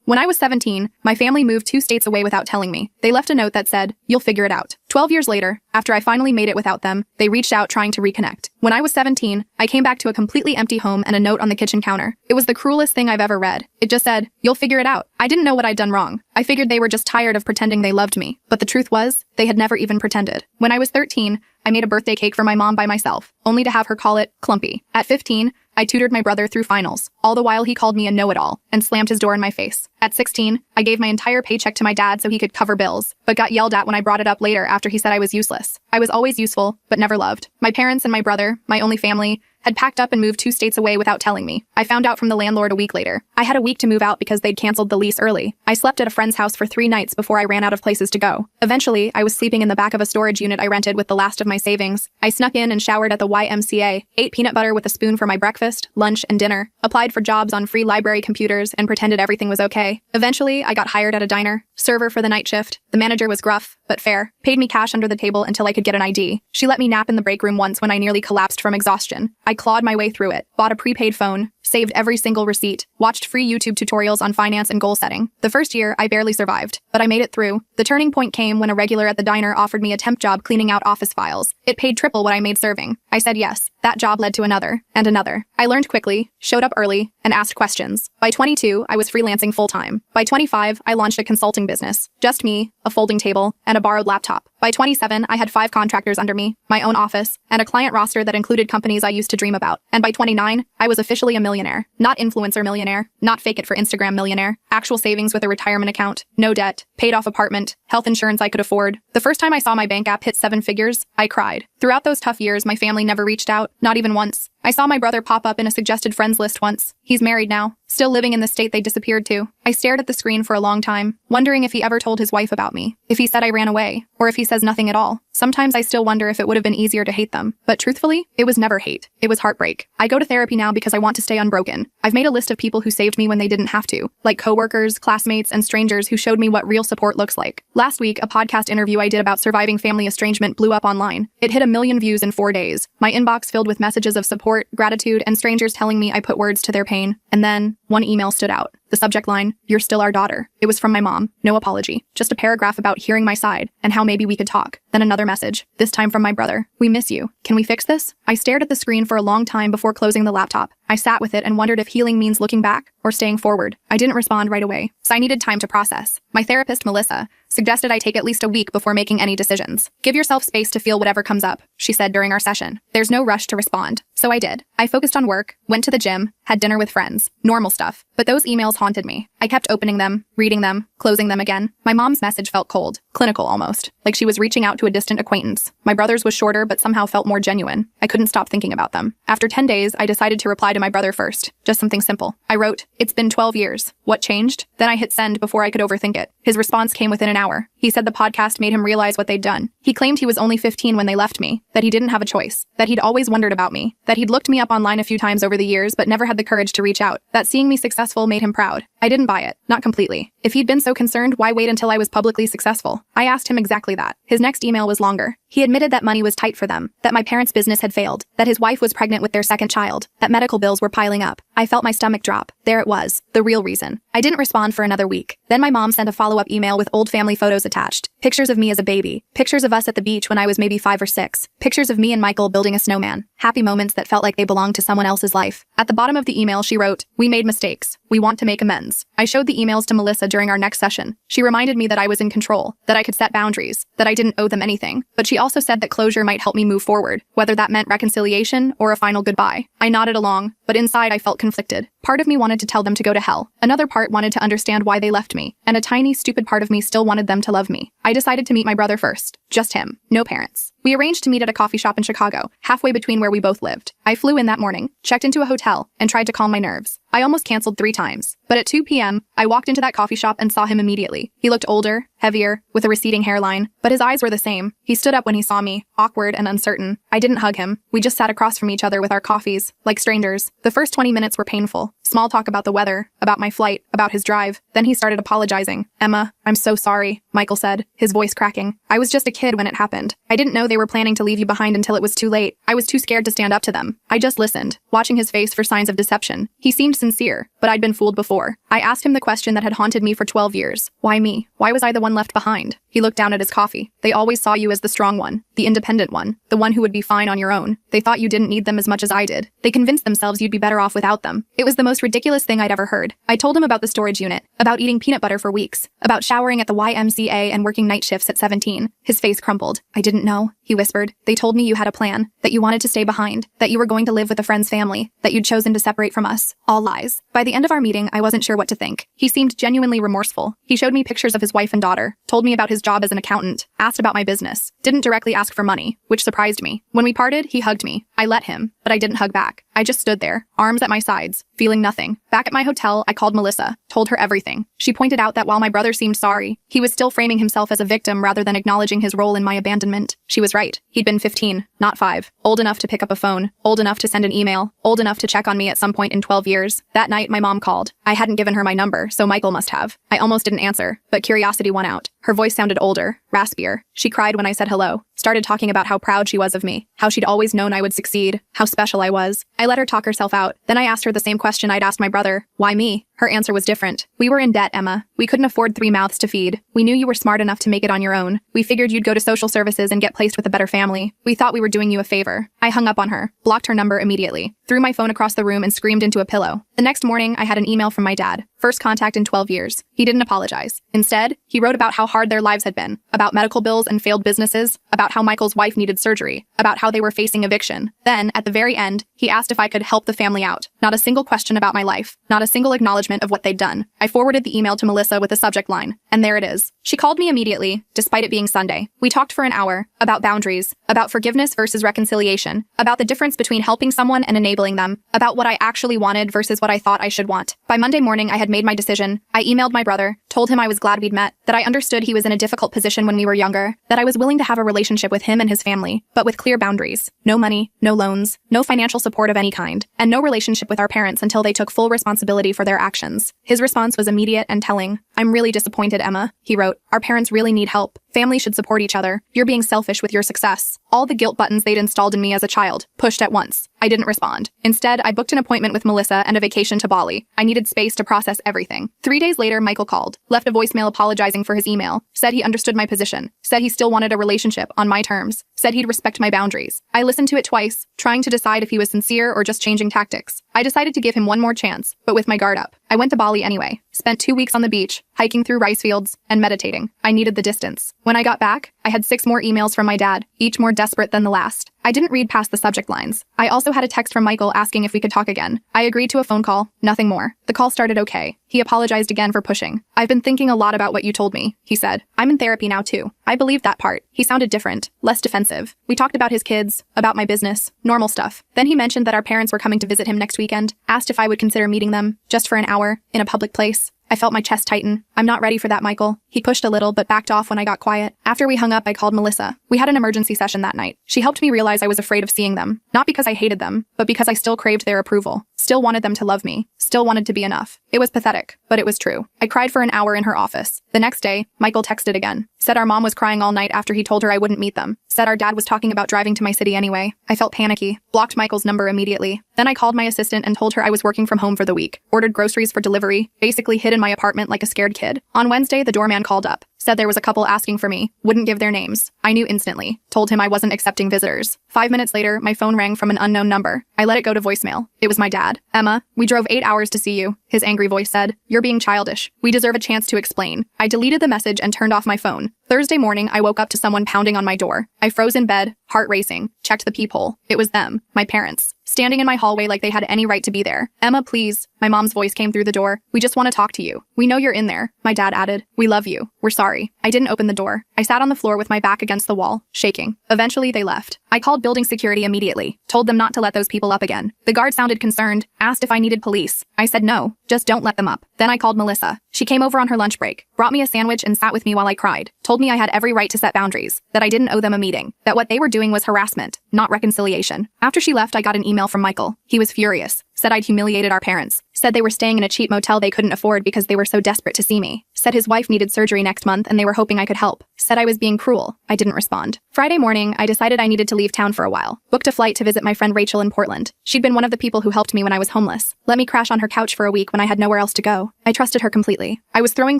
When I was 17, my family moved 2 states away without telling me. They left a note that said, "You'll figure it out." 12 years later, after I finally made it without them, they reached out trying to reconnect. When I was 17, I came back to a completely empty home and a note on the kitchen counter. It was the cruelest thing I've ever read. It just said, "You'll figure it out." I didn't know what I'd done wrong. I figured they were just tired of pretending they loved me. But the truth was, they had never even pretended. When I was 13, I made a birthday cake for my mom by myself, only to have her call it clumpy. At 15, I tutored my brother through finals. All the while he called me a know-it-all and slammed his door in my face. At 16, I gave my entire paycheck to my dad so he could cover bills, but got yelled at when I brought it up later after he said I was useless. I was always useful, but never loved. My parents and my brother, my only family, had packed up and moved 2 states away without telling me. I found out from the landlord a week later. I had a week to move out because they'd canceled the lease early. I slept at a friend's house for 3 nights before I ran out of places to go. Eventually, I was sleeping in the back of a storage unit I rented with the last of my savings. I snuck in and showered at the YMCA, ate peanut butter with a spoon for my breakfast, lunch, and dinner, applied for jobs on free library computers, and pretended everything was okay. Eventually, I got hired at a diner, server for the night shift. The manager was gruff, but fair, paid me cash under the table until I could get an ID. She let me nap in the break room once when I nearly collapsed from exhaustion. I clawed my way through it, bought a prepaid phone, saved every single receipt, watched free YouTube tutorials on finance and goal setting. The first year, I barely survived, but I made it through. The turning point came when a regular at the diner offered me a temp job cleaning out office files. It paid triple what I made serving. I said yes. That job led to another, and another. I learned quickly, showed up early, and asked questions. By 22, I was freelancing full-time. By 25, I launched a consulting business. Just me, a folding table, and a borrowed laptop. By 27, I had 5 contractors under me, my own office, and a client roster that included companies I used to dream about. And by 29, I was officially a millionaire. Not influencer millionaire, not fake it for Instagram millionaire. Actual savings with a retirement account, no debt, paid off apartment, health insurance I could afford. The first time I saw my bank app hit 7 figures, I cried. Throughout those tough years, my family never reached out, not even once. I saw my brother pop up in a suggested friends list once. He's married now, still living in the state they disappeared to. I stared at the screen for a long time, wondering if he ever told his wife about me, if he said I ran away, or if he says nothing at all. Sometimes I still wonder if it would have been easier to hate them. But truthfully, it was never hate. It was heartbreak. I go to therapy now because I want to stay unbroken. I've made a list of people who saved me when they didn't have to, like coworkers, classmates, and strangers who showed me what real support looks like. Last week, a podcast interview I did about surviving family estrangement blew up online. It hit 1 million views in 4 days. My inbox filled with messages of support, gratitude, and strangers telling me I put words to their pain. And then, one email stood out. The subject line, "You're still our daughter." It was from my mom. No apology. Just a paragraph about hearing my side and how maybe we could talk. Then another message, this time from my brother. "We miss you. Can we fix this?" I stared at the screen for a long time before closing the laptop. I sat with it and wondered if healing means looking back or staying forward. I didn't respond right away, so I needed time to process. My therapist, Melissa, suggested I take at least a week before making any decisions. "Give yourself space to feel whatever comes up," she said during our session. "There's no rush to respond." So I did. I focused on work, went to the gym, had dinner with friends. Normal stuff. But those emails haunted me. I kept opening them, reading them, closing them again. My mom's message felt cold, clinical almost, like she was reaching out to a distant acquaintance. My brother's was shorter but somehow felt more genuine. I couldn't stop thinking about them. After 10 days, I decided to reply to my brother first. Just something simple. I wrote, "It's been 12 years. What changed?" Then I hit send before I could overthink it. His response came within an hour. He said the podcast made him realize what they'd done. He claimed he was only 15 when they left me, that he didn't have a choice, that he'd always wondered about me, that he'd looked me up online a few times over the years but never had the courage to reach out, that seeing me successful made him proud. I didn't buy it. Not completely. If he'd been so concerned, why wait until I was publicly successful? I asked him exactly that. His next email was longer. He admitted that money was tight for them, that my parents' business had failed, that his wife was pregnant with their second child, that medical bills were piling up. I felt my stomach drop. There it was, the real reason. I didn't respond for another week. Then my mom sent a follow-up email with old family photos attached. Pictures of me as a baby. Pictures of us at the beach when I was maybe 5 or 6. Pictures of me and Michael building a snowman. Happy moments that felt like they belonged to someone else's life. At the bottom of the email, she wrote, "We made mistakes. We want to make amends." I showed the emails to Melissa during our next session. She reminded me that I was in control, that I could set boundaries, that I didn't owe them anything. But she also said that closure might help me move forward, whether that meant reconciliation or a final goodbye. I nodded along, but inside I felt conflicted. Part of me wanted to tell them to go to hell. Another part wanted to understand why they left me. And a tiny, stupid part of me still wanted them to love me. I decided to meet my brother first. Just him. No parents. We arranged to meet at a coffee shop in Chicago, halfway between where we both lived. I flew in that morning, checked into a hotel, and tried to calm my nerves. I almost canceled 3 times. But at 2 p.m., I walked into that coffee shop and saw him immediately. He looked older, heavier, with a receding hairline, but his eyes were the same. He stood up when he saw me, awkward and uncertain. I didn't hug him. We just sat across from each other with our coffees, like strangers. The first 20 minutes were painful. Small talk about the weather, about my flight, about his drive. Then he started apologizing. "Emma, I'm so sorry," Michael said, his voice cracking. "I was just a kid when it happened. I didn't know they were planning to leave you behind until it was too late. I was too scared to stand up to them. I just listened, watching his face for signs of deception. He seemed sincere, but but I'd been fooled before. I asked him the question that had haunted me for 12 years. Why me? Why was I the one left behind? He looked down at his coffee. They always saw you as the strong one, the independent one, the one who would be fine on your own. They thought you didn't need them as much as I did. They convinced themselves you'd be better off without them. It was the most ridiculous thing I'd ever heard. I told him about the storage unit, about eating peanut butter for weeks, about showering at the YMCA and working night shifts at 17. His face crumpled. I didn't know, he whispered. They told me you had a plan, that you wanted to stay behind, that you were going to live with a friend's family, that you'd chosen to separate from us. All lies. By the end of our meeting, I wasn't sure what to think. He seemed genuinely remorseful. He showed me pictures of his wife and daughter, told me about his job as an accountant, asked about my business, didn't directly ask for money, which surprised me. When we parted, he hugged me. I let him, but I didn't hug back. I just stood there, arms at my sides, feeling nothing. Back at my hotel, I called Melissa, told her everything. She pointed out that while my brother seemed sorry, he was still framing himself as a victim rather than acknowledging his role in my abandonment. She was right. He'd been 15, not 5. Old enough to pick up a phone, old enough to send an email, old enough to check on me at some point in 12 years. That night, my mom called. I hadn't given her my number, so Michael must have. I almost didn't answer, but curiosity won out. Her voice sounded older, raspier. She cried when I said hello, started talking about how proud she was of me, how she'd always known I would succeed, how special I was. I let her talk herself out. Then I asked her the same question I'd asked my brother. Why me? Her answer was different. We were in debt, Emma. We couldn't afford 3 mouths to feed. We knew you were smart enough to make it on your own. We figured you'd go to social services and get placed with a better family. We thought we were doing you a favor. I hung up on her, blocked her number immediately, threw my phone across the room and screamed into a pillow. The next morning, I had an email from my dad. First contact in 12 years. He didn't apologize. Instead, he wrote about how hard their lives had been, about medical bills and failed businesses, about how Michael's wife needed surgery, about how they were facing eviction. Then, at the very end, he asked if I could help the family out. Not a single question about my life, not a single acknowledgement of what they'd done. I forwarded the email to Melissa with the subject line, and there it is. She called me immediately, despite it being Sunday. We talked for an hour, about boundaries, about forgiveness versus reconciliation, about the difference between helping someone and enabling them, about what I actually wanted versus what I thought I should want. By Monday morning, I had made my decision. I emailed my brother, told him I was glad we'd met, that I understood he was in a difficult position when we were younger, that I was willing to have a relationship with him and his family, but with clear boundaries. No money, no loans, no financial support of any kind, and no relationship with our parents until they took full responsibility for their actions. His response was immediate and telling. I'm really disappointed, Emma, he wrote. Our parents really need help. Families should support each other. You're being selfish with your success. All the guilt buttons they'd installed in me as a child, pushed at once. I didn't respond. Instead, I booked an appointment with Melissa and a vacation to Bali. I needed space to process everything. 3 days later, Michael called, left a voicemail apologizing for his email, said he understood my position, said he still wanted a relationship on my terms, said he'd respect my boundaries. I listened to it twice, trying to decide if he was sincere or just changing tactics. I decided to give him one more chance, but with my guard up. I went to Bali anyway, spent 2 weeks on the beach, hiking through rice fields, and meditating. I needed the distance. When I got back, I had 6 more emails from my dad, each more desperate than the last. I didn't read past the subject lines. I also had a text from Michael asking if we could talk again. I agreed to a phone call, nothing more. The call started okay. He apologized again for pushing. I've been thinking a lot about what you told me, he said. I'm in therapy now too. I believed that part. He sounded different, less defensive. We talked about his kids, about my business, normal stuff. Then he mentioned that our parents were coming to visit him next weekend, asked if I would consider meeting them, just for an hour, in a public place. I felt my chest tighten. I'm not ready for that, Michael. He pushed a little but backed off when I got quiet. After we hung up, I called Melissa. We had an emergency session that night. She helped me realize I was afraid of seeing them. Not because I hated them, but because I still craved their approval. Still wanted them to love me. Still wanted to be enough. It was pathetic, but it was true. I cried for an hour in her office. The next day, Michael texted again. Said our mom was crying all night after he told her I wouldn't meet them. Said our dad was talking about driving to my city anyway. I felt panicky. Blocked Michael's number immediately. Then I called my assistant and told her I was working from home for the week. Ordered groceries for delivery. Basically hid in my apartment like a scared kid. On Wednesday, the doorman called up. Said there was a couple asking for me. Wouldn't give their names. I knew instantly. Told him I wasn't accepting visitors. 5 minutes later, my phone rang from an unknown number. I let it go to voicemail. It was my dad. Emma, we drove 8 hours to see you. His angry voice said, you're being childish. We deserve a chance to explain. I deleted the message and turned off my phone. Thursday morning, I woke up to someone pounding on my door. I froze in bed, heart racing, checked the peephole. It was them, my parents, standing in my hallway like they had any right to be there. Emma, please. My mom's voice came through the door. We just want to talk to you. We know you're in there. My dad added. We love you. We're sorry. I didn't open the door. I sat on the floor with my back against the wall, shaking. Eventually, they left. I called building security immediately, told them not to let those people up again. The guard sounded concerned, asked if I needed police. I said no, just don't let them up. Then I called Melissa. She came over on her lunch break, brought me a sandwich and sat with me while I cried, told me I had every right to set boundaries, that I didn't owe them a meeting, that what they were doing was harassment, not reconciliation. After she left, I got an email from Michael. He was furious. Said I'd humiliated our parents. Said they were staying in a cheap motel they couldn't afford because they were so desperate to see me. Said his wife needed surgery next month and they were hoping I could help. Said I was being cruel. I didn't respond. Friday morning, I decided I needed to leave town for a while. Booked a flight to visit my friend Rachel in Portland. She'd been one of the people who helped me when I was homeless. Let me crash on her couch for a week when I had nowhere else to go. I trusted her completely. I was throwing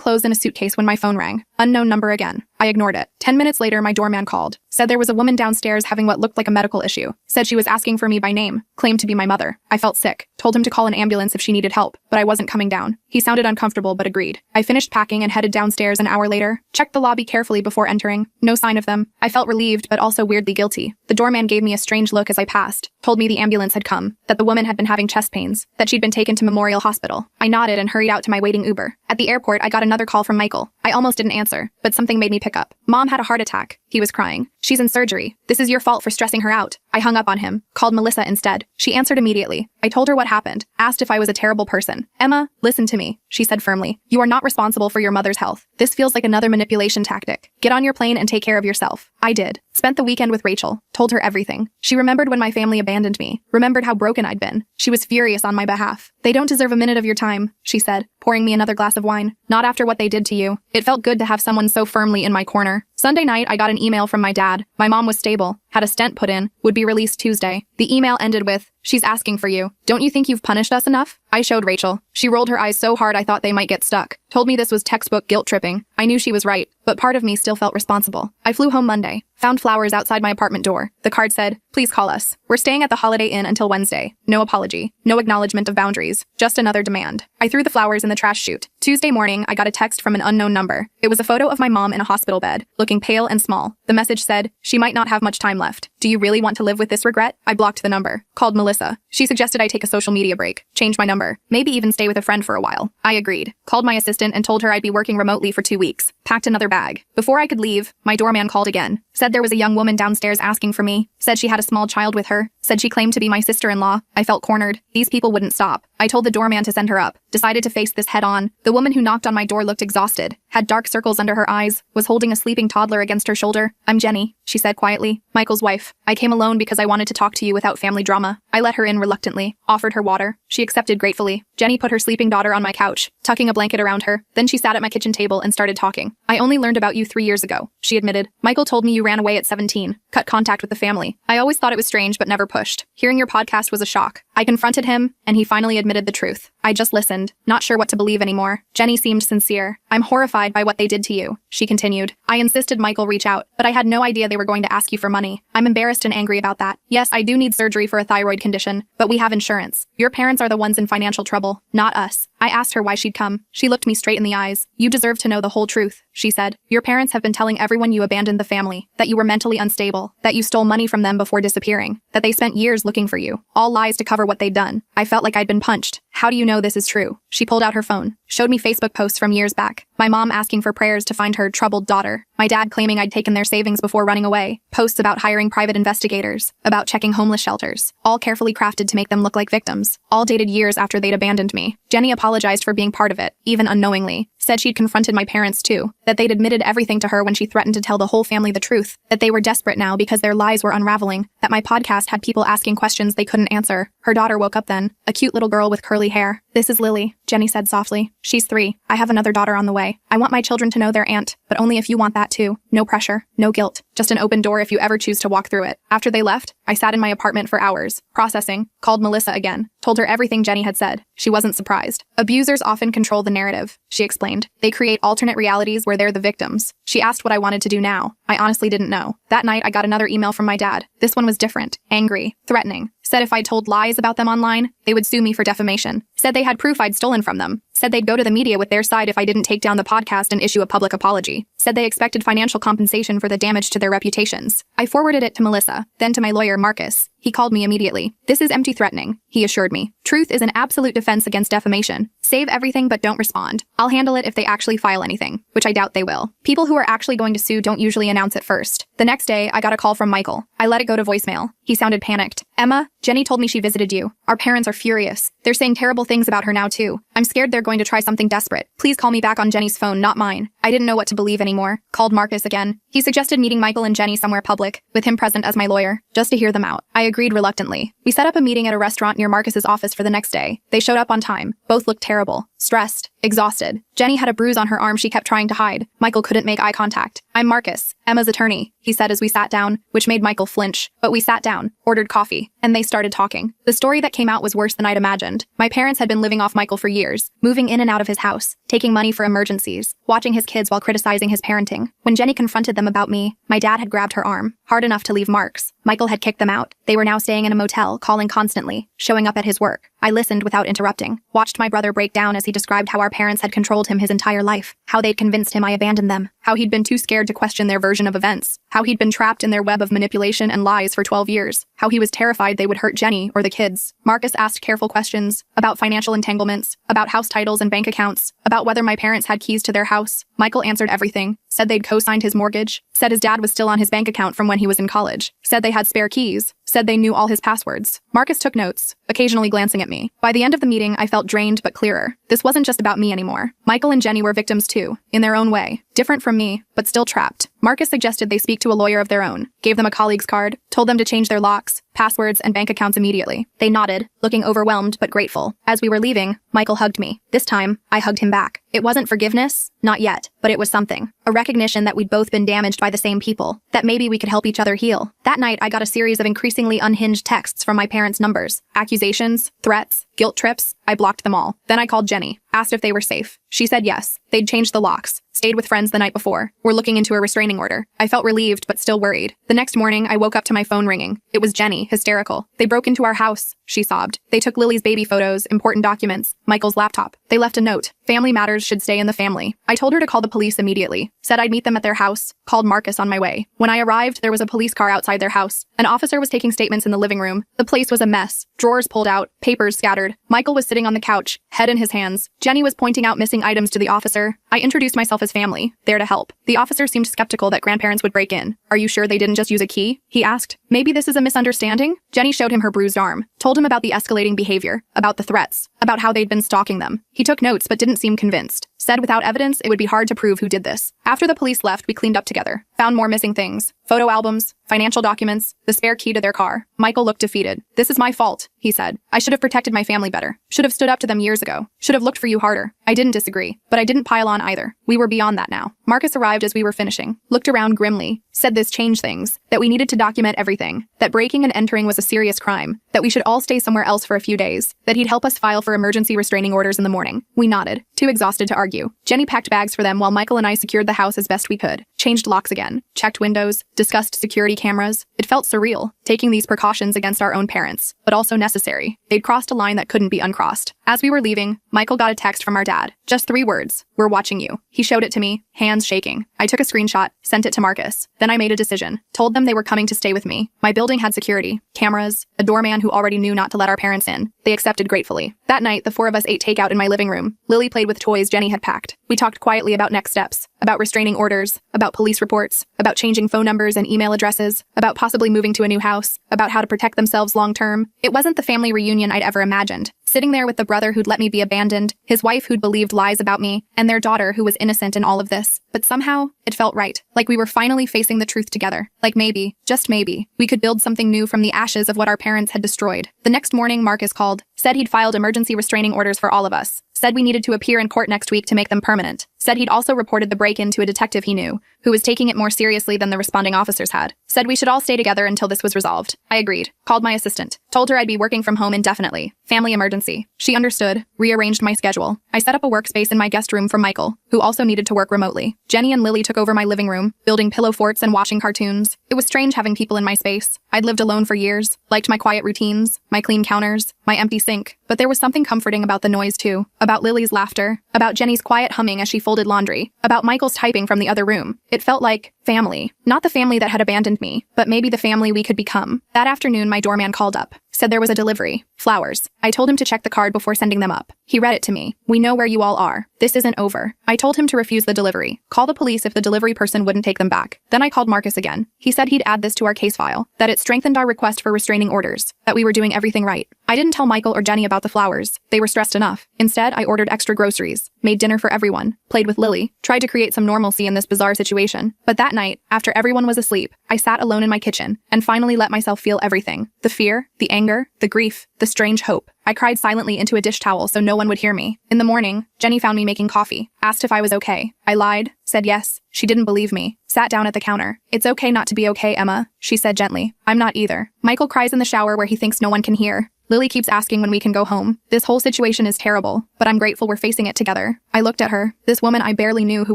clothes in a suitcase when my phone rang. Unknown number again. I ignored it. 10 minutes later, my doorman called. Said there was a woman downstairs having what looked like a medical issue. Said she was asking for me by name. Claimed to be my mother. I felt sick. Told him to call an ambulance if she needed help, but I wasn't coming down. He sounded uncomfortable but agreed. I finished packing and headed downstairs an hour later. Checked the lobby carefully before entering. No sign of them. I felt relieved but also weirdly guilty. The doorman gave me a strange look as I passed. Told me the ambulance had come. That the woman had been having chest pains. That she'd been taken to Memorial Hospital. I nodded and hurried out to my waiting Uber. At the airport, I got another call from Michael. I almost didn't answer, but something made me pick up. Mom had a heart attack. He was crying. She's in surgery. This is your fault for stressing her out. I hung up on him. Called Melissa instead. She answered immediately. I told her what happened. Asked if I was a terrible person. Emma, listen to me, she said firmly. You are not responsible for your mother's health. This feels like another manipulation tactic. Get on your plane and take care of yourself. I did. Spent the weekend with Rachel. Told her everything. She remembered when my family abandoned me. Remembered how broken I'd been. She was furious on my behalf. They don't deserve a minute of your time, she said, pouring me another glass of wine. Not after what they did to you. It felt good to have someone so firmly in my corner. Sunday night, I got an email from my dad. My mom was stable, had a stent put in, would be released Tuesday. The email ended with, "She's asking for you. Don't you think you've punished us enough?" I showed Rachel. She rolled her eyes so hard I thought they might get stuck. Told me this was textbook guilt tripping. I knew she was right, but part of me still felt responsible. I flew home Monday. Found flowers outside my apartment door. The card said, "Please call us. We're staying at the Holiday Inn until Wednesday. No apology. No acknowledgement of boundaries. Just another demand." I threw the flowers in the trash chute. Tuesday morning, I got a text from an unknown number. It was a photo of my mom in a hospital bed, looking pale and small. The message said, "She might not have much time left. Do you really want to live with this regret?" I blocked the number. Called Melissa. She suggested I take a social media break, change my number, maybe even stay with a friend for a while. I agreed. Called my assistant and told her I'd be working remotely for 2 weeks. Packed another bag. Before I could leave, my doorman called again. Said there was a young woman downstairs asking for me. Said she had a small child with her. Said she claimed to be my sister-in-law. I felt cornered. These people wouldn't stop. I told the doorman to send her up. Decided to face this head on. The woman who knocked on my door looked exhausted. Had dark circles under her eyes. Was holding a sleeping toddler against her shoulder. "I'm Jenny," she said quietly. "Michael's wife. I came alone because I wanted to talk to you without family drama." I let her in reluctantly. Offered her water. She accepted gratefully. Jenny put her sleeping daughter on my couch, tucking a blanket around her. Then she sat at my kitchen table and started talking. "I only learned about you 3 years ago," she admitted. "Michael told me you ran away at 17. Cut contact with the family. I always thought it was strange but never pushed. Hearing your podcast was a shock. I confronted him, and he finally admitted the truth. I just listened, not sure what to believe anymore." Jenny seemed sincere. "I'm horrified by what they did to you," she continued. "I insisted Michael reach out, but I had no idea they were going to ask you for money. I'm embarrassed and angry about that. Yes, I do need surgery for a thyroid condition, but we have insurance. Your parents are the ones in financial trouble, not us." I asked her why she'd come. She looked me straight in the eyes. "You deserve to know the whole truth," she said. "Your parents have been telling everyone you abandoned the family, that you were mentally unstable, that you stole money from them before disappearing, that they spent years looking for you. All lies to cover what they'd done." I felt like I'd been punched. "How do you know this is true?" She pulled out her phone, showed me Facebook posts from years back. My mom asking for prayers to find her troubled daughter. My dad claiming I'd taken their savings before running away. Posts about hiring private investigators, about checking homeless shelters, all carefully crafted to make them look like victims, all dated years after they'd abandoned me. Jenny apologized for being part of it, even unknowingly. Said she'd confronted my parents too, that they'd admitted everything to her when she threatened to tell the whole family the truth, that they were desperate now because their lies were unraveling, that my podcast had people asking questions they couldn't answer. Her daughter woke up then, a cute little girl with curly hair. "This is Lily," Jenny said softly. "She's 3. I have another daughter on the way. I want my children to know their aunt, but only if you want that too. No pressure, no guilt. Just an open door if you ever choose to walk through it." After they left, I sat in my apartment for hours, processing, called Melissa again, told her everything Jenny had said. She wasn't surprised. "Abusers often control the narrative," she explained. "They create alternate realities where they're the victims." She asked what I wanted to do now. I honestly didn't know. That night, I got another email from my dad. This one was different, angry, threatening. Said if I told lies about them online, they would sue me for defamation. Said they had proof I'd stolen from them. Said they'd go to the media with their side if I didn't take down the podcast and issue a public apology. Said they expected financial compensation for the damage to their reputations. I forwarded it to Melissa, then to my lawyer, Marcus. He called me immediately. This is empty threatening, he assured me. Truth is an absolute defense against defamation. Save everything but don't respond. I'll handle it if they actually file anything, which I doubt they will. People who are actually going to sue don't usually announce it first. The next day, I got a call from Michael. I let it go to voicemail. He sounded panicked. Emma, Jenny told me she visited you. Our parents are furious. They're saying terrible things about her now too. I'm scared they're going to try something desperate. Please call me back on Jenny's phone, not mine. I didn't know what to believe anymore. Called Marcus again. He suggested meeting Michael and Jenny somewhere public, with him present as my lawyer, just to hear them out. I agreed reluctantly. We set up a meeting at a restaurant near Marcus's office for the next day. They showed up on time. Both looked terrible. Stressed. Exhausted. Jenny had a bruise on her arm she kept trying to hide. Michael couldn't make eye contact. I'm Marcus, Emma's attorney, he said as we sat down, which made Michael flinch. But we sat down, ordered coffee, and they started talking. The story that came out was worse than I'd imagined. My parents had been living off Michael for years, moving in and out of his house, taking money for emergencies, watching his kids while criticizing his parenting. When Jenny confronted them about me, my dad had grabbed her arm, hard enough to leave marks. Michael had kicked them out. They were now staying in a motel, calling constantly, showing up at his work. I listened without interrupting, watched my brother break down as he described how our parents had controlled him his entire life, how they'd convinced him I abandoned them, how he'd been too scared to question their version of events, how he'd been trapped in their web of manipulation and lies for 12 years, how he was terrified they would hurt Jenny or the kids. Marcus asked careful questions about financial entanglements, about house titles and bank accounts, about whether my parents had keys to their house. Michael answered everything, said they'd co-signed his mortgage, said his dad was still on his bank account from when he was in college, said they had spare keys, said they knew all his passwords. Marcus took notes, occasionally glancing at me. By the end of the meeting, I felt drained but clearer. This wasn't just about me anymore. Michael and Jenny were victims too, in their own way. Different from me, but still trapped. Marcus suggested they speak to a lawyer of their own, gave them a colleague's card, told them to change their locks, passwords, and bank accounts immediately. They nodded, looking overwhelmed but grateful. As we were leaving, Michael hugged me. This time, I hugged him back. It wasn't forgiveness, not yet, but it was something. A recognition that we'd both been damaged by the same people, that maybe we could help each other heal. That night, I got a series of increasingly unhinged texts from my parents' numbers. Accusations, threats, guilt trips. I blocked them all. Then I called Jenny, asked if they were safe. She said yes. They'd changed the locks, stayed with friends the night before, were looking into a restraining order. I felt relieved but still worried. The next morning, I woke up to my phone ringing. It was Jenny, hysterical. They broke into our house, she sobbed. They took Lily's baby photos, important documents, Michael's laptop. They left a note. Family matters should stay in the family. I told her to call the police immediately, said I'd meet them at their house, called Marcus on my way. When I arrived, there was a police car outside their house. An officer was taking statements in the living room. The place was a mess. Drawers pulled out, papers scattered. Michael was sitting on the couch, head in his hands. Jenny was pointing out missing items to the officer. I introduced myself as family, there to help. The officer seemed skeptical that grandparents would break in. Are you sure they didn't just use a key? He asked. Maybe this is a misunderstanding? Jenny showed him her bruised arm, told him about the escalating behavior, about the threats, about how they'd been stalking them. He took notes but didn't seem convinced. Said without evidence, it would be hard to prove who did this. After the police left, we cleaned up together. Found more missing things. Photo albums, financial documents, the spare key to their car. Michael looked defeated. This is my fault, he said. I should have protected my family better. Should have stood up to them years ago. Should have looked for you harder. I didn't disagree, but I didn't pile on either. We were beyond that now. Marcus arrived as we were finishing, looked around grimly, said this changed things, that we needed to document everything, that breaking and entering was a serious crime, that we should all stay somewhere else for a few days, that he'd help us file for emergency restraining orders in the morning. We nodded, too exhausted to argue. Jenny packed bags for them while Michael and I secured the house as best we could, changed locks again, checked windows, discussed security cameras. It felt surreal, taking these precautions against our own parents, but also necessary. They'd crossed a line that couldn't be uncrossed. As we were leaving, Michael got a text from our dad. Just 3 words. We're watching you. He showed it to me, hands shaking. I took a screenshot, sent it to Marcus. Then I made a decision. Told them they were coming to stay with me. My building had security, cameras, a doorman who already knew not to let our parents in. They accepted gratefully. That night, the 4 of us ate takeout in my living room. Lily played with toys Jenny had packed. We talked quietly about next steps, about restraining orders, about police reports, about changing phone numbers and email addresses, about possibly moving to a new house, about how to protect themselves long term. It wasn't the family reunion I'd ever imagined. Sitting there with the brother who'd let me be abandoned, his wife who'd believed lies about me, and their daughter who was innocent in all of this. But somehow, it felt right. Like we were finally facing the truth together. Like maybe, just maybe, we could build something new from the ashes of what our parents had destroyed. The next morning, Marcus called, said he'd filed emergency restraining orders for all of us. Said we needed to appear in court next week to make them permanent. Said he'd also reported the break-in to a detective he knew, who was taking it more seriously than the responding officers had. Said we should all stay together until this was resolved. I agreed. Called my assistant. Told her I'd be working from home indefinitely. Family emergency. emergency. She understood, rearranged my schedule. I set up a workspace in my guest room for Michael, who also needed to work remotely. Jenny and Lily took over my living room, building pillow forts and watching cartoons. It was strange having people in my space. I'd lived alone for years, liked my quiet routines, my clean counters, my empty sink. But there was something comforting about the noise too, about Lily's laughter, about Jenny's quiet humming as she folded laundry, about Michael's typing from the other room. It felt like family. Not the family that had abandoned me, but maybe the family we could become. That afternoon, my doorman called up. Said there was a delivery. Flowers. I told him to check the card before sending them up. He read it to me. We know where you all are. This isn't over. I told him to refuse the delivery. Call the police if the delivery person wouldn't take them back. Then I called Marcus again. He said he'd add this to our case file, that it strengthened our request for restraining orders, that we were doing everything right. I didn't tell Michael or Jenny about the flowers. They were stressed enough. Instead, I ordered extra groceries, made dinner for everyone, played with Lily, tried to create some normalcy in this bizarre situation. But that night, after everyone was asleep, I sat alone in my kitchen and finally let myself feel everything. The fear, the anger, the grief, the strange hope. I cried silently into a dish towel so no one would hear me. In the morning, Jenny found me making coffee, asked if I was okay. I lied, said yes. She didn't believe me. Sat down at the counter. It's okay not to be okay, Emma, she said gently. I'm not either. Michael cries in the shower where he thinks no one can hear. Lily keeps asking when we can go home. This whole situation is terrible, but I'm grateful we're facing it together. I looked at her, this woman I barely knew who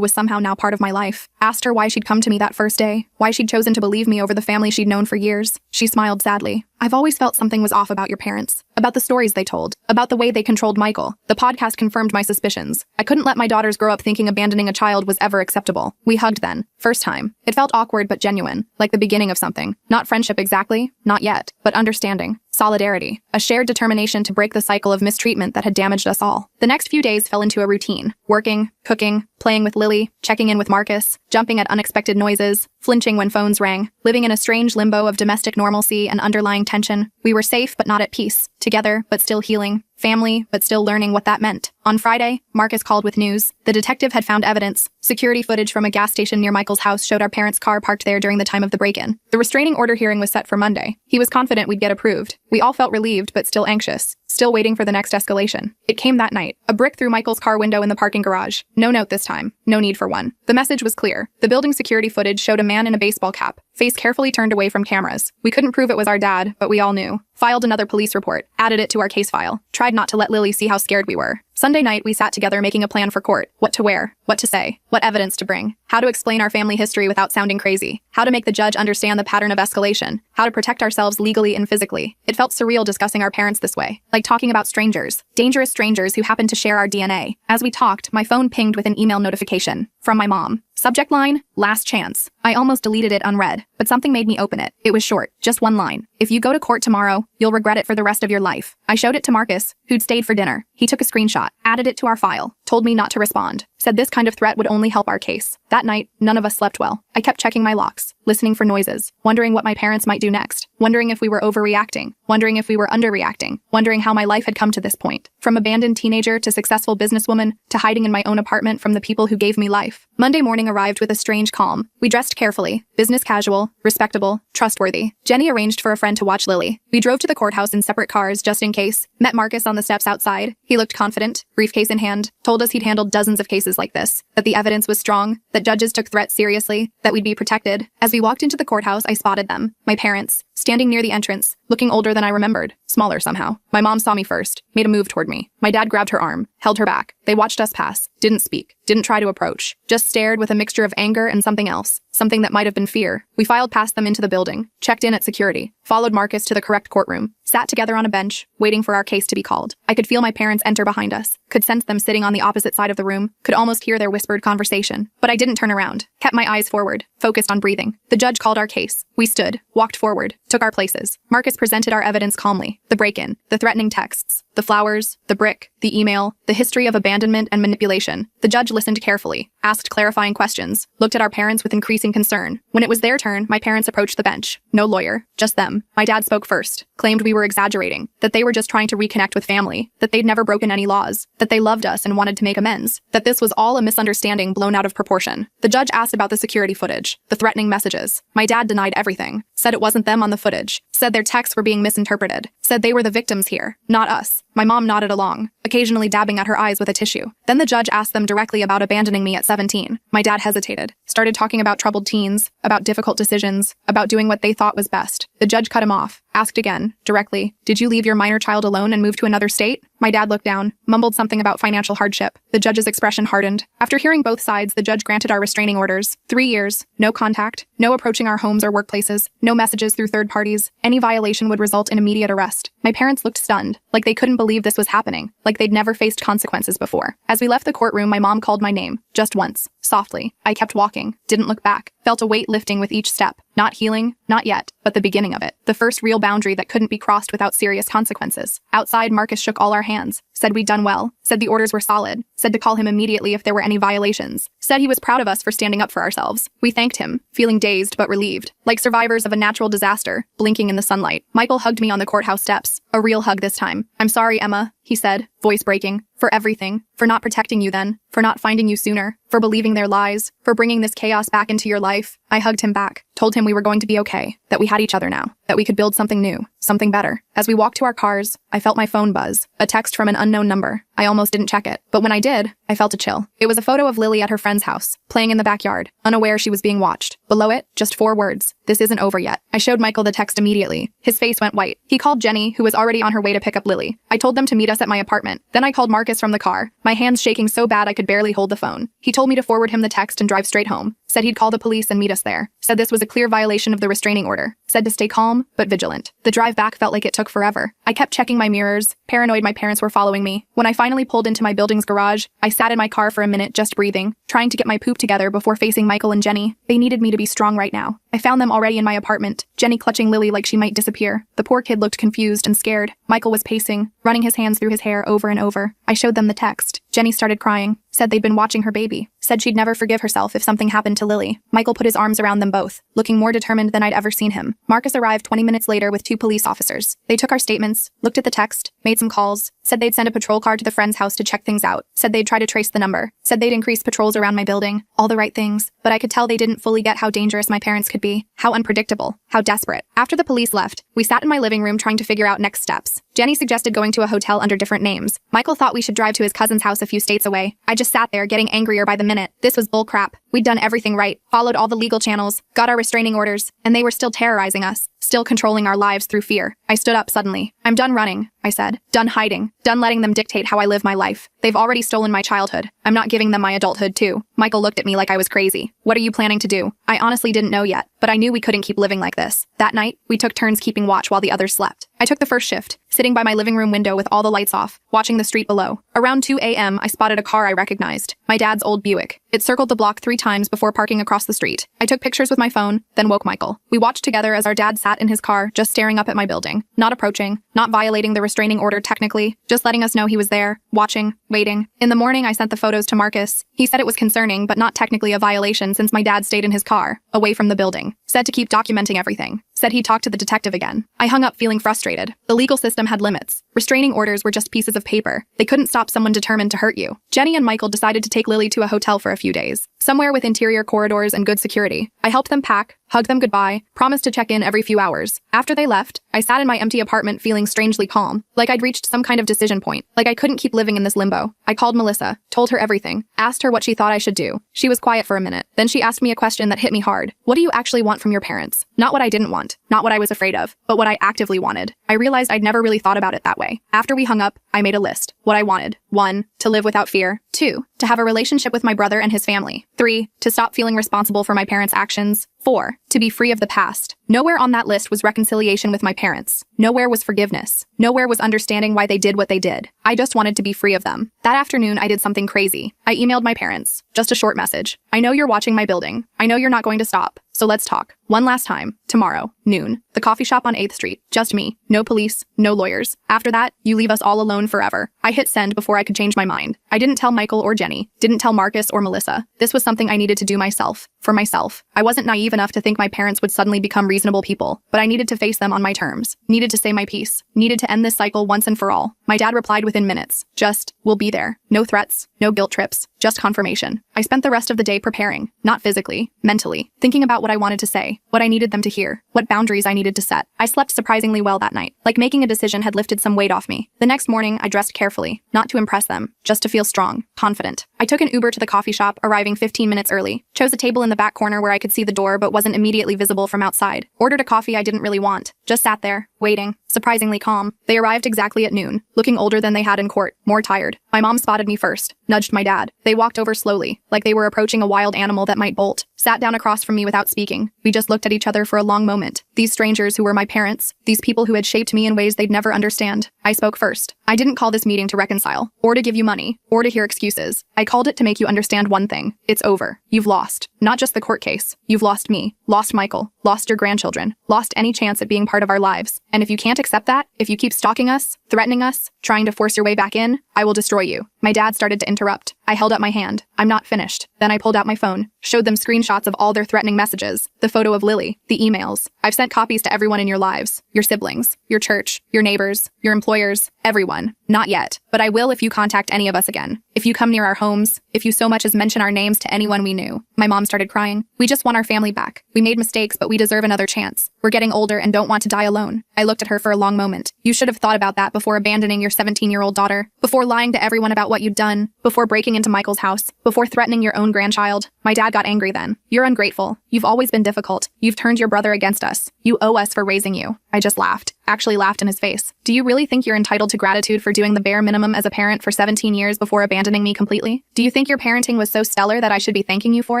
was somehow now part of my life. Asked her why she'd come to me that first day, why she'd chosen to believe me over the family she'd known for years. She smiled sadly. I've always felt something was off about your parents, about the stories they told, about the way they controlled Michael. The podcast confirmed my suspicions. I couldn't let my daughters grow up thinking abandoning a child was ever acceptable. We hugged then. First time. It felt awkward but genuine, like the beginning of something. Not friendship exactly, not yet, but understanding. Solidarity. A shared determination to break the cycle of mistreatment that had damaged us all. The next few days fell into a routine. Working, cooking, playing with Lily, checking in with Marcus, jumping at unexpected noises, flinching when phones rang, living in a strange limbo of domestic normalcy and underlying tension. We were safe but not at peace. Together, but still healing. Family, but still learning what that meant. On Friday, Marcus called with news. The detective had found evidence. Security footage from a gas station near Michael's house showed our parents' car parked there during the time of the break-in. The restraining order hearing was set for Monday. He was confident we'd get approved. We all felt relieved, but still anxious. Still waiting for the next escalation. It came that night. A brick through Michael's car window in the parking garage. No note this time. No need for one. The message was clear. The building security footage showed a man in a baseball cap, face carefully turned away from cameras. We couldn't prove it was our dad, but we all knew. Filed another police report. Added it to our case file. Tried not to let Lily see how scared we were. Sunday night, we sat together making a plan for court. What to wear, what to say, what evidence to bring, how to explain our family history without sounding crazy, how to make the judge understand the pattern of escalation, how to protect ourselves legally and physically. It felt surreal discussing our parents this way, like talking about strangers, dangerous strangers who happened to share our DNA. As we talked, my phone pinged with an email notification from my mom. Subject line, last chance. I almost deleted it unread, but something made me open it. It was short, just one line. If you go to court tomorrow, you'll regret it for the rest of your life. I showed it to Marcus, who'd stayed for dinner. He took a screenshot, added it to our file, told me not to respond, said this kind of threat would only help our case. That night, none of us slept well. I kept checking my locks, listening for noises, wondering what my parents might do next, wondering if we were overreacting, wondering if we were underreacting, wondering how my life had come to this point. From abandoned teenager to successful businesswoman to hiding in my own apartment from the people who gave me life. Monday morning arrived with a strange calm. We dressed carefully, business casual, respectable, trustworthy. Jenny arranged for a friend to watch Lily. We drove to the courthouse in separate cars just in case, met Marcus on the steps outside. He looked confident, briefcase in hand, told us he'd handled dozens of cases like this, that the evidence was strong, that judges took threats seriously, that we'd be protected. As we walked into the courthouse, I spotted them, my parents, standing near the entrance, looking older than I remembered, smaller somehow. My mom saw me first, made a move toward me. My dad grabbed her arm, held her back. They watched us pass, didn't speak, didn't try to approach, just stared with a mixture of anger and something else, something that might have been fear. We filed past them into the building, checked in at security, followed Marcus to the correct courtroom, sat together on a bench, waiting for our case to be called. I could feel my parents enter behind us, could sense them sitting on the opposite side of the room, could almost hear their whispered conversation. But I didn't turn around, kept my eyes forward, focused on breathing. The judge called our case. We stood, walked forward, took our places. Marcus presented our evidence calmly. The break-in, the threatening texts, the flowers, the brick, the email, the history of abandonment and manipulation. The judge listened carefully, asked clarifying questions, looked at our parents with increasing concern. When it was their turn, my parents approached the bench. No lawyer, just them. My dad spoke first, claimed we were exaggerating, that they were just trying to reconnect with family, that they'd never broken any laws, that they loved us and wanted to make amends, that this was all a misunderstanding blown out of proportion. The judge asked about the security footage, the threatening messages. My dad denied everything, said it wasn't them on the footage, said their texts were being misinterpreted, said they were the victims here, not us. My mom nodded along, occasionally dabbing at her eyes with a tissue. Then the judge asked them directly about abandoning me at 17. My dad hesitated, started talking about troubled teens, about difficult decisions, about doing what they thought was best. The judge cut him off, Asked again, directly, "Did you leave your minor child alone and move to another state?" My dad looked down, mumbled something about financial hardship. The judge's expression hardened. After hearing both sides, the judge granted our restraining orders. 3 years, no contact, no approaching our homes or workplaces, no messages through third parties. Any violation would result in immediate arrest. My parents looked stunned, like they couldn't believe this was happening, like they'd never faced consequences before. As we left the courtroom, my mom called my name, just once, softly. I kept walking, didn't look back, felt a weight lifting with each step. Not healing, not yet, but the beginning of it. The first real boundary that couldn't be crossed without serious consequences. Outside, Marcus shook all our hands, said we'd done well, said the orders were solid, said to call him immediately if there were any violations, said he was proud of us for standing up for ourselves. We thanked him, feeling dazed but relieved, like survivors of a natural disaster, blinking in the sunlight. Michael hugged me on the courthouse steps, a real hug this time. "I'm sorry, Emma," he said, voice breaking, "for everything, for not protecting you then, for not finding you sooner, for believing their lies, for bringing this chaos back into your life." I hugged him back, told him we were going to be okay, that we had each other now, that we could build something new, something better. As we walked to our cars, I felt my phone buzz, a text from an unknown number. I almost didn't check it, but when I did, I felt a chill. It was a photo of Lily at her friend's house, playing in the backyard, unaware she was being watched. Below it, just 4 words, "This isn't over yet." I showed Michael the text immediately. His face went white. He called Jenny, who was already on her way to pick up Lily. I told them to meet us at my apartment. Then I called Marcus from the car, my hands shaking so bad I could barely hold the phone. He told me to forward him the text and drive straight home. Said he'd call the police and meet us there. Said this was a clear violation of the restraining order. Said to stay calm, but vigilant. The drive back felt like it took forever. I kept checking my mirrors, paranoid my parents were following me. When I finally pulled into my building's garage, I sat in my car for a minute just breathing, trying to get my poop together before facing Michael and Jenny. They needed me to be strong right now. I found them already in my apartment, Jenny clutching Lily like she might disappear. The poor kid looked confused and scared. Michael was pacing, running his hands through his hair over and over. I showed them the text. Jenny started crying, said they'd been watching her baby, said she'd never forgive herself if something happened to Lily. Michael put his arms around them both, looking more determined than I'd ever seen him. Marcus arrived 20 minutes later with 2 police officers. They took our statements, looked at the text, made some calls, said they'd send a patrol car to the friend's house to check things out, said they'd try to trace the number, said they'd increase patrols around my building, all the right things, but I could tell they didn't fully get how dangerous my parents could be, how unpredictable, how desperate. After the police left, we sat in my living room trying to figure out next steps. Jenny suggested going to a hotel under different names. Michael thought we should drive to his cousin's house a few states away. I just sat there getting angrier by the minute. This was bullcrap. We'd done everything right, followed all the legal channels, got our restraining orders, and they were still terrorizing us, still controlling our lives through fear. I stood up suddenly. "I'm done running," I said. "Done hiding. Done letting them dictate how I live my life. They've already stolen my childhood. I'm not giving them my adulthood too." Michael looked at me like I was crazy. "What are you planning to do?" I honestly didn't know yet, but I knew we couldn't keep living like this. That night, we took turns keeping watch while the others slept. I took the first shift, sitting by my living room window with all the lights off, watching the street below. Around 2 a.m., I spotted a car I recognized, my dad's old Buick. It circled the block 3 times before parking across the street. I took pictures with my phone, then woke Michael. We watched together as our dad sat in his car, just staring up at my building, not approaching, not violating the restraining order technically, just letting us know he was there, watching, waiting. In the morning, I sent the photos to Marcus. He said it was concerning, but not technically a violation since my dad stayed in his car, away from the building. Said to keep documenting everything. Said he'd talk to the detective again. I hung up feeling frustrated. The legal system had limits. Restraining orders were just pieces of paper. They couldn't stop someone determined to hurt you. Jenny and Michael decided to take Lily to a hotel for a few days, somewhere with interior corridors and good security. I helped them pack, hugged them goodbye, promised to check in every few hours. After they left, I sat in my empty apartment feeling strangely calm, like I'd reached some kind of decision point, like I couldn't keep living in this limbo. I called Melissa, told her everything, asked her what she thought I should do. She was quiet for a minute. Then she asked me a question that hit me hard. What do you actually want from your parents? Not what I didn't want, not what I was afraid of, but what I actively wanted. I realized I'd never really thought about it that way. After we hung up, I made a list. What I wanted. 1, to live without fear. 2, to have a relationship with my brother and his family. 3, to stop feeling responsible for my parents' actions. 4, to be free of the past. Nowhere on that list was reconciliation with my parents. Nowhere was forgiveness. Nowhere was understanding why they did what they did. I just wanted to be free of them. That afternoon, I did something crazy. I emailed my parents. Just a short message. "I know you're watching my building. I know you're not going to stop. So let's talk. One last time. Tomorrow, noon. The coffee shop on 8th Street. Just me. No police. No lawyers. After that, you leave us all alone forever." I hit send before I could change my mind. I didn't tell Michael or Jenny. Didn't tell Marcus or Melissa. This was something I needed to do myself. For myself. I wasn't naive enough to think my parents would suddenly become reasonable people, but I needed to face them on my terms. Needed to say my piece. Needed to end this cycle once and for all. My dad replied within minutes. Just, "We'll be there. No threats. No guilt trips. just confirmation. I spent the rest of the day preparing, not physically, mentally, thinking about what I wanted to say, what I needed them to hear, what boundaries I needed to set. I slept surprisingly well that night, like making a decision had lifted some weight off me. The next morning, I dressed carefully, not to impress them, just to feel strong, confident. I took an Uber to the coffee shop, arriving 15 minutes early, chose a table in the back corner where I could see the door but wasn't immediately visible from outside, ordered a coffee I didn't really want, just sat there, waiting, surprisingly calm. They arrived exactly at noon, looking older than they had in court, more tired. My mom spotted me first, nudged my dad. They walked over slowly, like they were approaching a wild animal that might bolt, sat down across from me without speaking. We just looked at each other for a long moment. These strangers who were my parents, these people who had shaped me in ways they'd never understand. I spoke first. I didn't call this meeting to reconcile, or to give you money, or to hear excuses. I called it to make you understand one thing. It's over. You've lost. Not just the court case. You've lost me, lost Michael, lost your grandchildren, lost any chance at being part of our lives. And if you can't accept that, if you keep stalking us, threatening us, trying to force your way back in, I will destroy you. My dad started to interrupt. I held up my hand. I'm not finished. Then I pulled out my phone, showed them screenshots of all their threatening messages, the photo of Lily, the emails. I've sent copies to everyone in your lives, your siblings, your church, your neighbors, your employers, everyone. Not yet, but I will if you contact any of us again. If you come near our homes, if you so much as mention our names to anyone we knew. My mom started crying. We just want our family back. We made mistakes, but we deserve another chance. We're getting older and don't want to die alone. I looked at her for a long moment. You should have thought about that before abandoning your 17-year-old daughter, before lying to everyone about what you'd done, before breaking into Michael's house, before threatening your own grandchild. My dad got angry then. You're ungrateful. You've always been difficult. You've turned your brother against us. You owe us for raising you. I just laughed. Actually laughed in his face. Do you really think you're entitled to gratitude for doing the bare minimum as a parent for 17 years before abandoning me completely? Do you think your parenting was so stellar that I should be thanking you for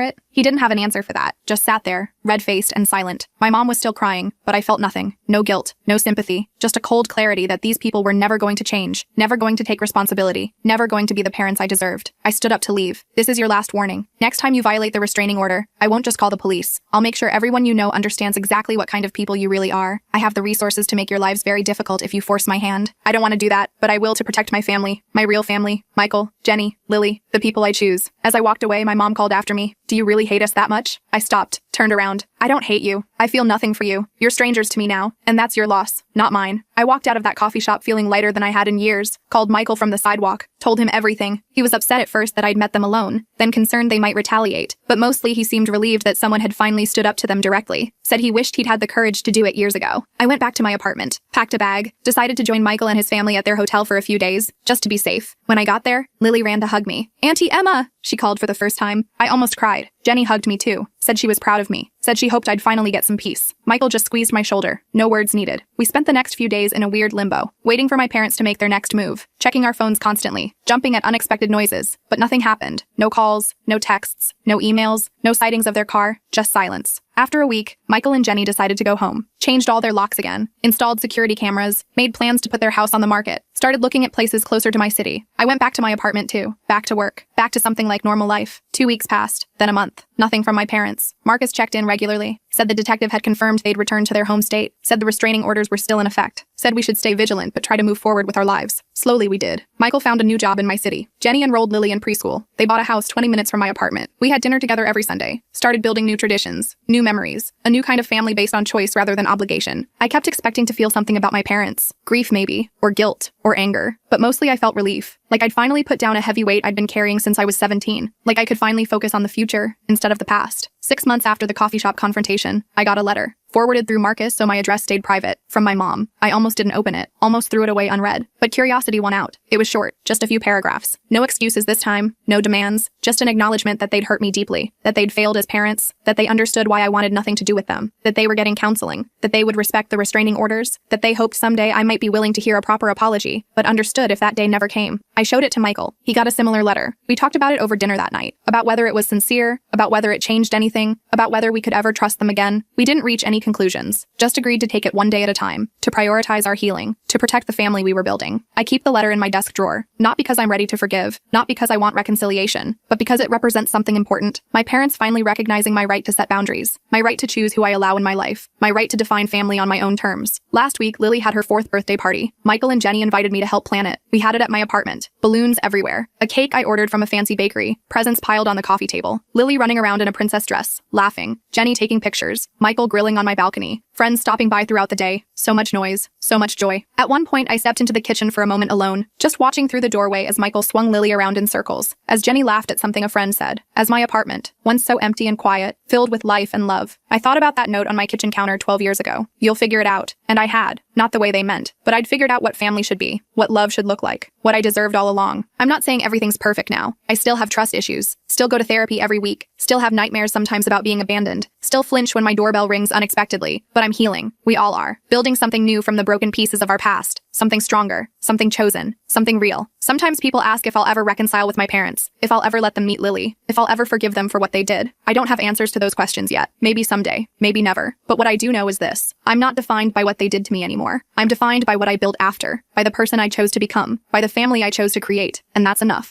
it? He didn't have an answer for that, just sat there, red-faced and silent. My mom was still crying, but I felt nothing. No guilt, no sympathy, just a cold clarity that these people were never going to change, never going to take responsibility, never going to be the parents I deserved. I stood up to leave. This is your last warning. Next time you violate the restraining order, I won't just call the police. I'll make sure everyone you know understands exactly what kind of people you really are. I have the resources to make your lives very difficult if you force my hand. I don't want to do that, but I will to protect my family, my real family, Michael, Jenny, Lily, the people I choose. As I walked away, my mom called after me. Do you really hate us that much? I stopped, turned around. I don't hate you. I feel nothing for you. You're strangers to me now, and that's your loss, not mine. I walked out of that coffee shop feeling lighter than I had in years, called Michael from the sidewalk, told him everything. He was upset at first that I'd met them alone, then concerned they might retaliate, but mostly he seemed relieved that someone had finally stood up to them directly. Said he wished he'd had the courage to do it years ago. I went back to my apartment, packed a bag, decided to join Michael and his family at their hotel for a few days, just to be safe. When I got there, Lily ran to hug me. Auntie Emma, she called for the first time. I almost cried. Jenny hugged me too, said she was proud of me, said she hoped I'd finally get some peace. Michael just squeezed my shoulder, no words needed. We spent the next few days in a weird limbo, waiting for my parents to make their next move, checking our phones constantly, jumping at unexpected noises, but nothing happened. No calls, no texts, no emails, no sightings of their car, just silence. After a week, Michael and Jenny decided to go home, changed all their locks again, installed security cameras, made plans to put their house on the market, started looking at places closer to my city. I went back to my apartment too, back to work, back to something like normal life. 2 weeks passed, then a month. Nothing from my parents. Marcus checked in regularly, said the detective had confirmed they'd returned to their home state, said the restraining orders were still in effect, said we should stay vigilant but try to move forward with our lives. Slowly we did. Michael found a new job in my city. Jenny enrolled Lily in preschool. They bought a house 20 minutes from my apartment. We had dinner together every Sunday, started building new traditions, new memories, a new kind of family based on choice rather than obligation. I kept expecting to feel something about my parents, grief maybe, or guilt, or anger, but mostly I felt relief. Like I'd finally put down a heavy weight I'd been carrying since I was 17. Like I could finally focus on the future instead of the past. 6 months after the coffee shop confrontation, I got a letter, forwarded through Marcus so my address stayed private, from my mom. I almost didn't open it, almost threw it away unread, but curiosity won out. It was short, just a few paragraphs. No excuses this time, no demands, just an acknowledgement that they'd hurt me deeply, that they'd failed as parents, that they understood why I wanted nothing to do with them, that they were getting counseling, that they would respect the restraining orders, that they hoped someday I might be willing to hear a proper apology, but understood if that day never came. I showed it to Michael. He got a similar letter. We talked about it over dinner that night, about whether it was sincere, about whether it changed anything, about whether we could ever trust them again. We didn't reach any conclusions, just agreed to take it one day at a time, to prioritize our healing, to protect the family we were building. I keep the letter in my desk drawer, not because I'm ready to forgive, not because I want reconciliation, but because it represents something important. My parents finally recognizing my right to set boundaries, my right to choose who I allow in my life, my right to define family on my own terms. Last week, Lily had her 4th birthday party. Michael and Jenny invited me to help plan it. We had it at my apartment. Balloons everywhere. A cake I ordered from a fancy bakery. Presents piled on the coffee table. Lily running around in a princess dress, laughing. Jenny taking pictures. Michael grilling on my balcony. Friends stopping by throughout the day. So much noise. So much joy. At one point, I stepped into the kitchen for a moment alone, just watching through the doorway as Michael swung Lily around in circles, as Jenny laughed at something a friend said. As my apartment, once so empty and quiet, filled with life and love. I thought about that note on my kitchen counter 12 years ago. You'll figure it out. And I had. Not the way they meant, but I'd figured out what family should be, what love should look like, what I deserved all along. I'm not saying everything's perfect now. I still have trust issues, still go to therapy every week, still have nightmares sometimes about being abandoned, still flinch when my doorbell rings unexpectedly, but I'm healing. We all are. Building something new from the broken pieces of our past. Something stronger, something chosen, something real. Sometimes people ask if I'll ever reconcile with my parents, if I'll ever let them meet Lily, if I'll ever forgive them for what they did. I don't have answers to those questions yet. Maybe someday, maybe never. But what I do know is this. I'm not defined by what they did to me anymore. I'm defined by what I built after, by the person I chose to become, by the family I chose to create, and that's enough.